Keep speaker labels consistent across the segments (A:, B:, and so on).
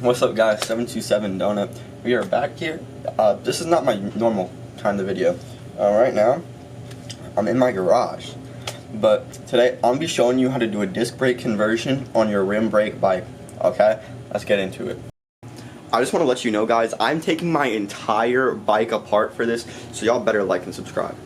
A: What's up, guys? 727 Donut. We are back here. This is not my normal kind of video. Right now, I'm in my garage. But today, I'm going to be showing you how to do a disc brake conversion on your rim brake bike. Okay? Let's get into it. I just want to let you know, guys, I'm taking my entire bike apart for this, so y'all better like and subscribe.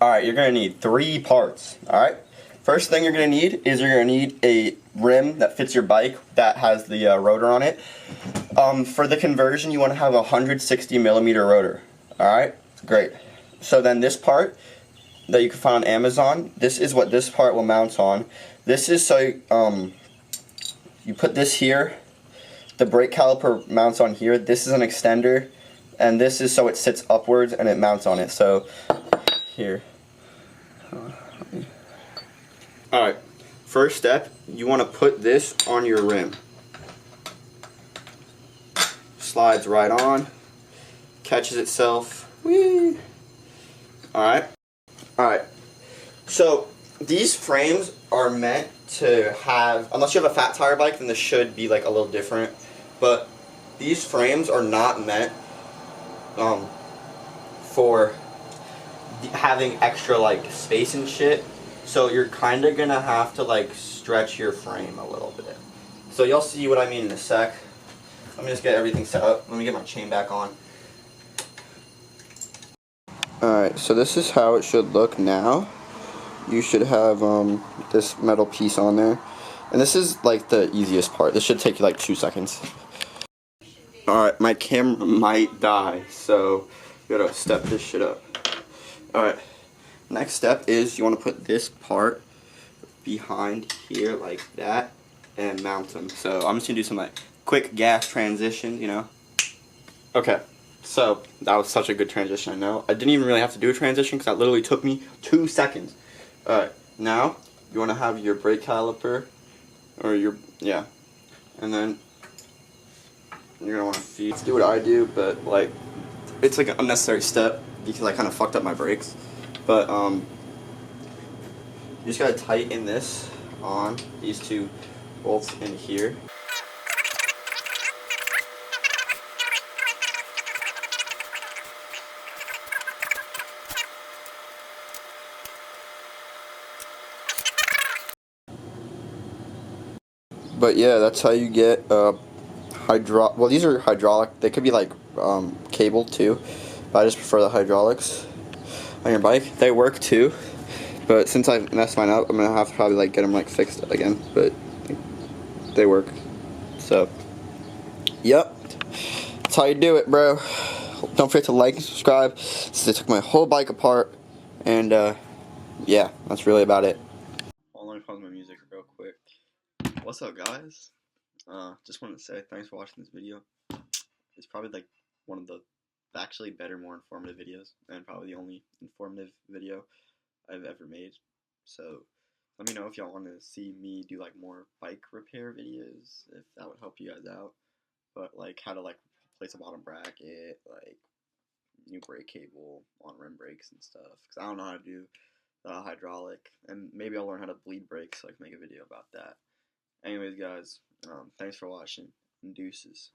A: Alright, you're going to need 3 parts. Alright? First thing you're going to need is you're going to need a rim that fits your bike that has the rotor on it. For the conversion, you want to have a 160 millimeter rotor. Alright? Great. So then this part that you can find on Amazon, this is what this part will mount on. This is so you put this here. The brake caliper mounts on here. This is an extender. And this is so it sits upwards and it mounts on it. So here. Alright, first step, you want to put this on your rim. Slides right on, catches itself. Whee! Alright, so these frames are meant to have, unless you have a fat tire bike, then this should be like a little different, but these frames are not meant for having extra like space and shit, so you're kind of gonna have to like stretch your frame a little bit. So you'll see what I mean in a sec. Let me just get everything set up. Let me get my chain back on. Alright, so this is how it should look now. You should have this metal piece on there, and this is like the easiest part. This should take you like 2 seconds. Alright, my camera might die, so you gotta step this shit up. Alright, next step is you want to put this part behind here like that and mount them. So I'm just going to do some like quick gas transition, you know. Okay, so that was such a good transition, I know. I didn't even really have to do a transition because that literally took me 2 seconds. Alright, now you want to have your brake caliper, or your, yeah, and then you're going to want to feed. Let's do what I do, but like, it's like an unnecessary step because I kind of fucked up my brakes. But you just gotta tighten this on these 2 bolts in here. But yeah, that's how you get well, these are hydraulic. They could be like cabled too, but I just prefer the hydraulics on your bike. They work too, but since I messed mine up, I'm gonna have to probably like get them like fixed again. But they work. So, yep, that's how you do it, bro. Don't forget to like and subscribe. Since I took my whole bike apart, and yeah, that's really about it. Hold on, let me pause my music real quick. What's up, guys? Just wanted to say thanks for watching this video. It's probably like one of the actually better, more informative videos, and probably the only informative video I've ever made. So let me know if y'all want to see me do like more bike repair videos, if that would help you guys out. But like how to like place a bottom bracket, like new brake cable on rim brakes and stuff, because I don't know how to do hydraulic, and maybe I'll learn how to bleed brakes so I can make a video about that. Anyways, guys, thanks for watching, and deuces.